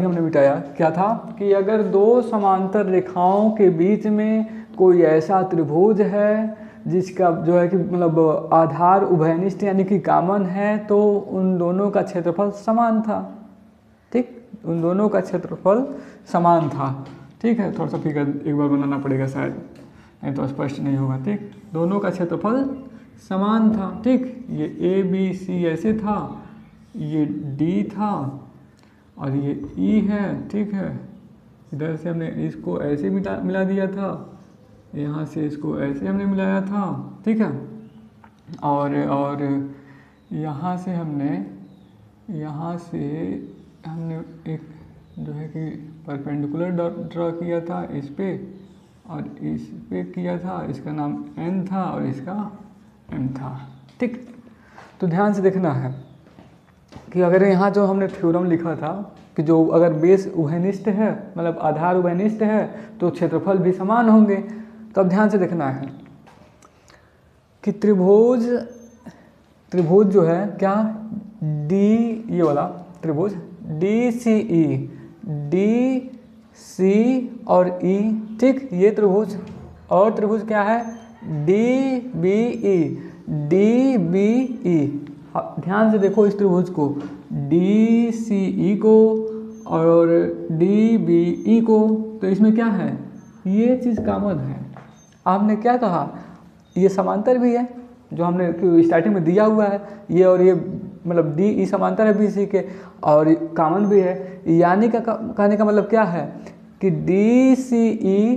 हमने मिटाया क्या था कि अगर दो समांतर रेखाओं के बीच में कोई ऐसा त्रिभुज है जिसका जो है कि मतलब आधार उभयनिष्ठ यानी कि कॉमन है, तो उन दोनों का क्षेत्रफल समान था। ठीक, उन दोनों का क्षेत्रफल समान था। ठीक है, थोड़ा सा फिगर एक बार बनाना पड़ेगा शायद, नहीं तो स्पष्ट नहीं होगा। ठीक, दोनों का क्षेत्रफल समान था। ठीक, ये ए बी सी ऐसे था, ये डी था और ये ई है। ठीक है, इधर से हमने इसको ऐसे मिला दिया था, यहाँ से इसको ऐसे हमने मिलाया था। ठीक है, और यहाँ से हमने एक जो है कि परपेंडिकुलर ड्रॉ किया था इस पे, और इस पे किया था। इसका नाम n था और इसका m था। ठीक, तो ध्यान से देखना है कि अगर यहाँ जो हमने थ्योरम लिखा था कि जो अगर बेस उभयनिष्ठ है, मतलब आधार उभयनिष्ठ है, तो क्षेत्रफल भी समान होंगे। तो अब ध्यान से देखना है कि त्रिभुज जो है क्या, डी, ये वाला त्रिभुज डी सी और ई। ठीक, ये त्रिभुज, और त्रिभुज क्या है, डी बी ई। ध्यान से देखो इस त्रिभुज को, डी सी ई को और डी बी ई को, तो इसमें क्या है, ये चीज़ कॉमन है। आपने क्या कहा, ये समांतर भी है, जो हमने स्टार्टिंग में दिया हुआ है, ये और ये मतलब डी ई समांतर है बी सी के, और कॉमन भी है। यानी का कहने का मतलब क्या है कि डी सी ई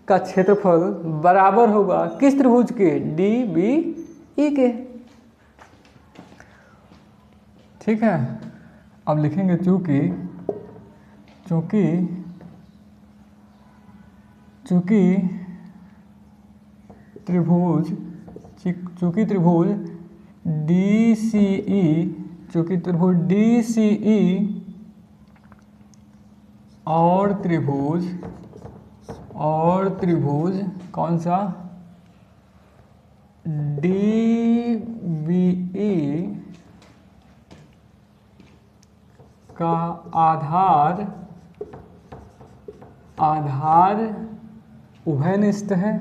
का क्षेत्रफल बराबर होगा किस त्रिभुज के, डी बी ई के। ठीक है, अब लिखेंगे चूंकि त्रिभुज डी सी ई और त्रिभुज कौन सा, डी बी ई का आधार उभयनिष्ठ है,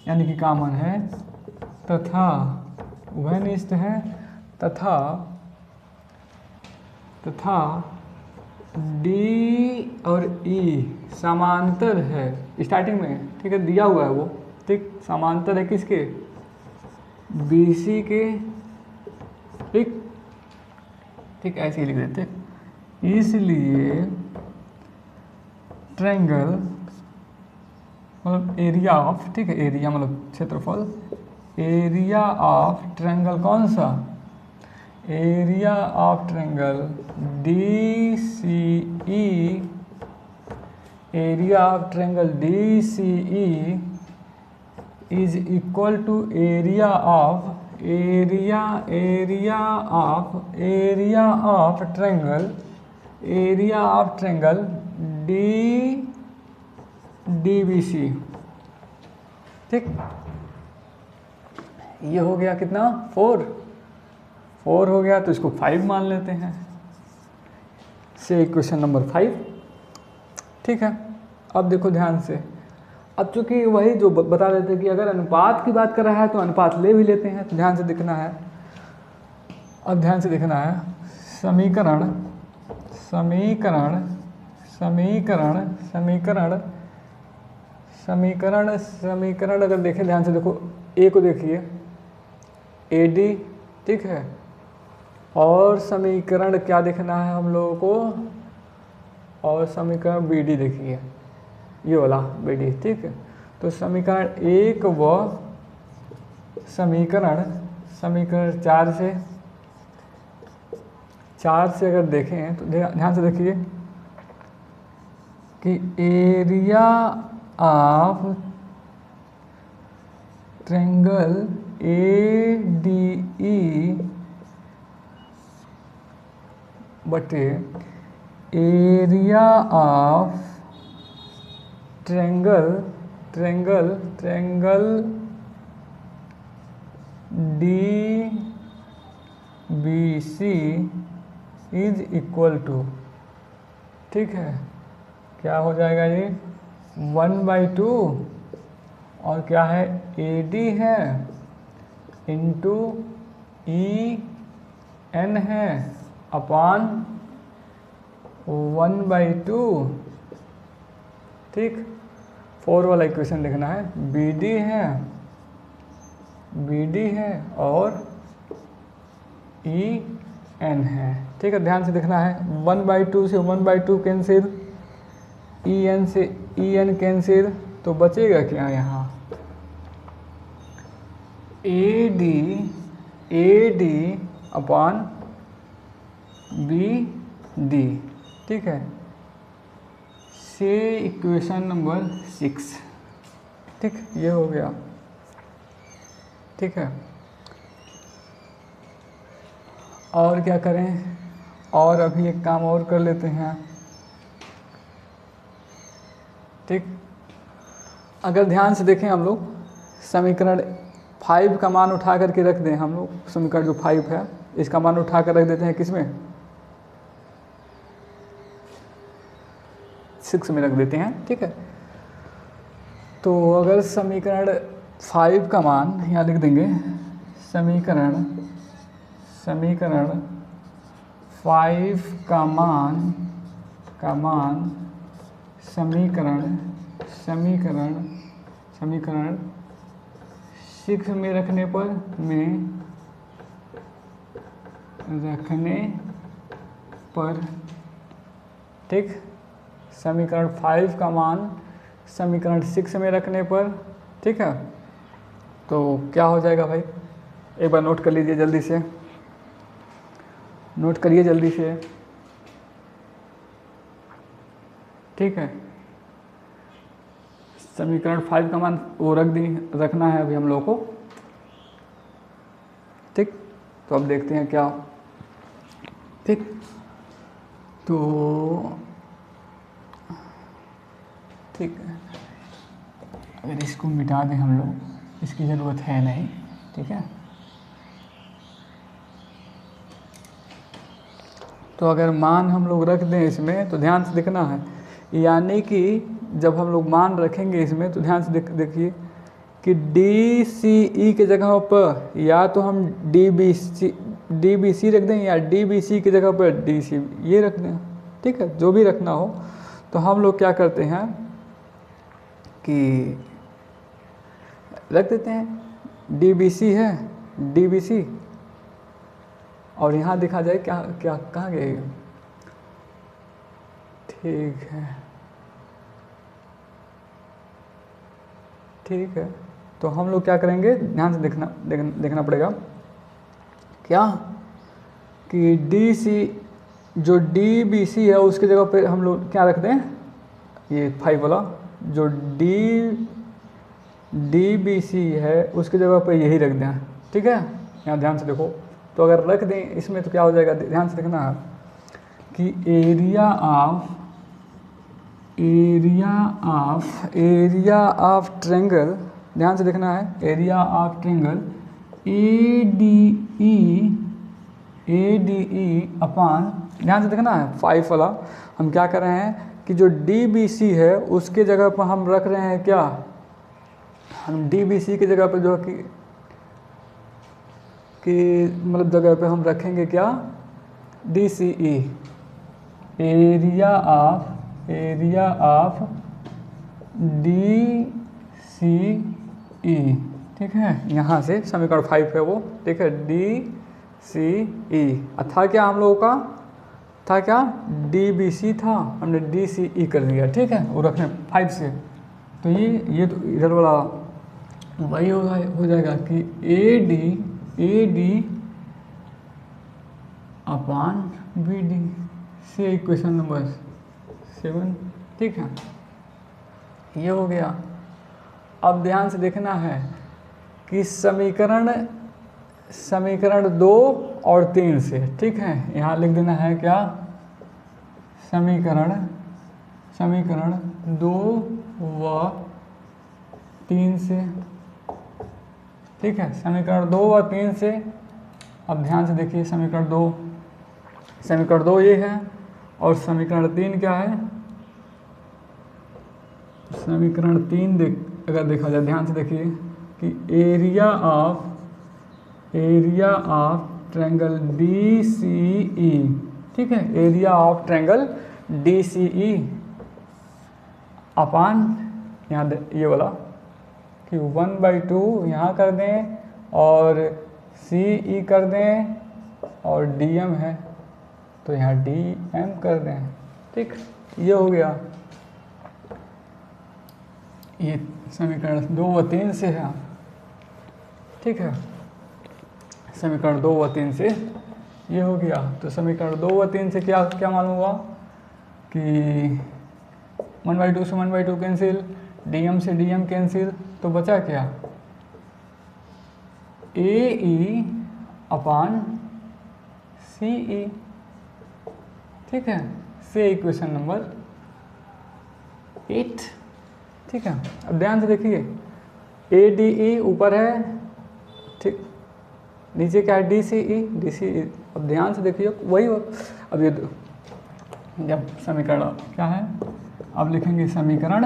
यानी कि कॉमन है, तथा उभयनिष्ठ है, तथा डी और ई समांतर है स्टार्टिंग में। ठीक है, दिया हुआ है वो। ठीक, समांतर है किसके, BC के। ठीक, ऐसे ही लिख देते। इसलिए ट्रायंगल मतलब एरिया ऑफ, ठीक है, एरिया मतलब क्षेत्रफल, एरिया ऑफ ट्रायंगल कौन सा, area of triangle D C E, area of triangle D C E is equal to area of triangle D B C. ठीक, ये हो गया कितना, 4 हो गया, तो इसको 5 मान लेते हैं। से इक्वेशन नंबर 5। ठीक है, अब देखो ध्यान से, अब चूंकि वही जो बता देते हैं कि अगर अनुपात की बात कर रहा है तो अनुपात ले भी लेते हैं। तो ध्यान से देखना है, अब ध्यान से देखना है, समीकरण अगर देखें, ध्यान से देखो, ए को देखिए, ए डी। ठीक है, और समीकरण क्या देखना है हम लोगों को, और समीकरण बी डी देखिए, ये वाला बी डी। ठीक है, तो समीकरण 1 व समीकरण 4 से अगर देखें तो ध्यान से देखिए कि area of triangle A D E बटे area of triangle D B C is equal to, ठीक है, क्या हो जाएगा ये 1/2 और क्या है ए डी है इंटू ई एन है अपान 1/2, ठीक। 4 वाला इक्वेशन लिखना है, बी डी है और ई एन है, ठीक है। ध्यान से देखना है, 1/2 से 1/2 कैंसिल, ई एन से ई एन कैंसिल, तो बचेगा क्या यहाँ A D upon B D, ठीक है। से इक्वेशन नंबर 6, ठीक, ये हो गया, ठीक है। और क्या करें, और अभी एक काम और कर लेते हैं, ठीक। अगर ध्यान से देखें हम लोग समीकरण 5 का मान उठा करके रख दें, हम लोग समीकरण जो 5 है इसका मान उठा कर रख देते हैं किसमें, 6 में रख देते हैं, ठीक है। तो अगर समीकरण 5 का मान यहाँ लिख देंगे, समीकरण 5 का मान समीकरण 6 में रखने पर, ठीक। समीकरण 5 का मान समीकरण 6 में रखने पर, ठीक है। तो क्या हो जाएगा भाई, एक बार नोट कर लीजिए जल्दी से, नोट करिए जल्दी से, ठीक है। समीकरण 5 का मान वो रखना है अभी हम लोग को, ठीक। तो अब देखते हैं क्या, ठीक। तो ठीक है, अगर इसको मिटा दें हम लोग, इसकी ज़रूरत है नहीं, ठीक है। तो अगर मान हम लोग रख दें इसमें, तो ध्यान से देखना है, यानी कि जब हम लोग मान रखेंगे इसमें तो ध्यान से देखिए कि डी सी ई के जगह पर या तो हम डी बी सी रख दें या डी बी सी की जगह पर डी सी ये रख दें, ठीक है। जो भी रखना हो, तो हम लोग क्या करते हैं कि रख देते हैं डी बी सी है, डी बी सी, और यहाँ देखा जाए क्या क्या कहाँ गए, ठीक है, ठीक है। तो हम लोग क्या करेंगे, ध्यान से देखना पड़ेगा क्या कि डी सी जो डी बी सी है उसकी जगह पे हम लोग क्या रख दें, ये 5 वाला जो डी बी सी है उसकी जगह पे यही रख दें, ठीक है। यहाँ ध्यान से देखो, तो अगर रख दें इसमें तो क्या हो जाएगा, ध्यान से देखना है कि एरिया ऑफ ट्रायंगल, ध्यान से देखना है, area of triangle A D E अपान, ध्यान से देखना है 5 वाला, हम क्या कर रहे हैं कि जो डी बी सी है उसके जगह पर हम रख रहे हैं क्या, हम डी बी सी की जगह पर जो कि मतलब जगह पे हम रखेंगे क्या, D C E, area of D C E, ठीक है। यहाँ से समीकरण 5 है वो, ठीक है, डी सी ई, था क्या हम लोगों का, था क्या डी बी सी था, हमने डी सी ई कर दिया, ठीक है, वो रखने 5 से। तो ये तो इधर वाला वही हो जाएगा कि A D upon B D, से इक्वेशन नंबर 7, ठीक है, ये हो गया। अब ध्यान से देखना है कि समीकरण 2 और 3 से, ठीक है, यहाँ लिख देना है क्या, समीकरण 2 व 3 से, ठीक है। समीकरण 2 और 3 से अब ध्यान से देखिए, समीकरण 2 ये है और समीकरण 3 क्या है? समीकरण 3 अगर देखा जाए ध्यान से देखिए कि एरिया ऑफ ट्रायंगल DCE, ठीक है, एरिया ऑफ ट्रायंगल DCE अपान यहाँ ये वाला कि 1/2 यहाँ कर दें और CE कर दें और DM है तो यहाँ DM कर दें, ठीक, ये हो गया। ये समीकरण 2 व 3 से है, ठीक है, समीकरण 2 व 3 से ये हो गया। तो समीकरण 2 व 3 से क्या मालूम हुआ कि 1/2 से 1/2 कैंसिल, DM से DM कैंसिल, तो बचा क्या? AE अपान CE, ठीक है, से इक्वेशन नंबर 8, ठीक है। अब ध्यान से देखिए ADE ऊपर है, ठीक, नीचे क्या है? DCE। अब ध्यान से देखिए वही हो। अब ये जब समीकरण क्या है, अब लिखेंगे समीकरण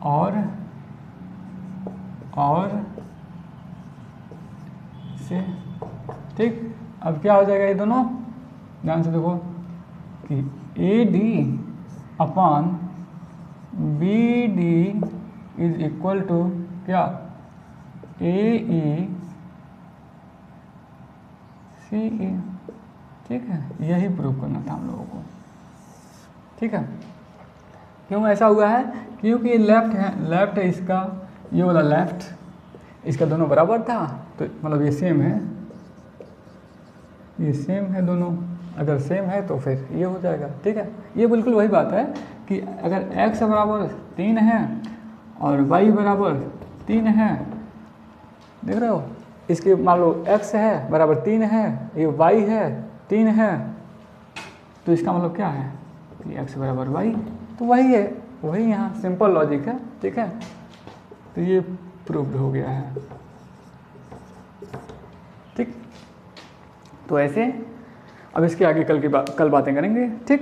और से, ठीक। अब क्या हो जाएगा ये दोनों? ध्यान से देखो कि AD upon BD is equal to क्या? AE CE, ठीक है। यही प्रूव करना था हम लोगों को, ठीक है। क्यों ऐसा हुआ है? क्योंकि लेफ्ट है इसका, ये वाला लेफ्ट, इसका दोनों बराबर था तो मतलब ये सेम है, ये सेम है दोनों। अगर सेम है तो फिर ये हो जाएगा, ठीक है। ये बिल्कुल वही बात है कि अगर x बराबर 3 है और y बराबर 3 है, देख रहे हो, इसके मान लो x है बराबर 3 है, ये y है 3 है, तो इसका मतलब क्या है कि x बराबर y, तो वही है, वही यहाँ सिंपल लॉजिक है, ठीक है। तो ये प्रूव्ड हो गया है, ठीक। तो ऐसे अब इसके आगे कल बातें करेंगे, ठीक।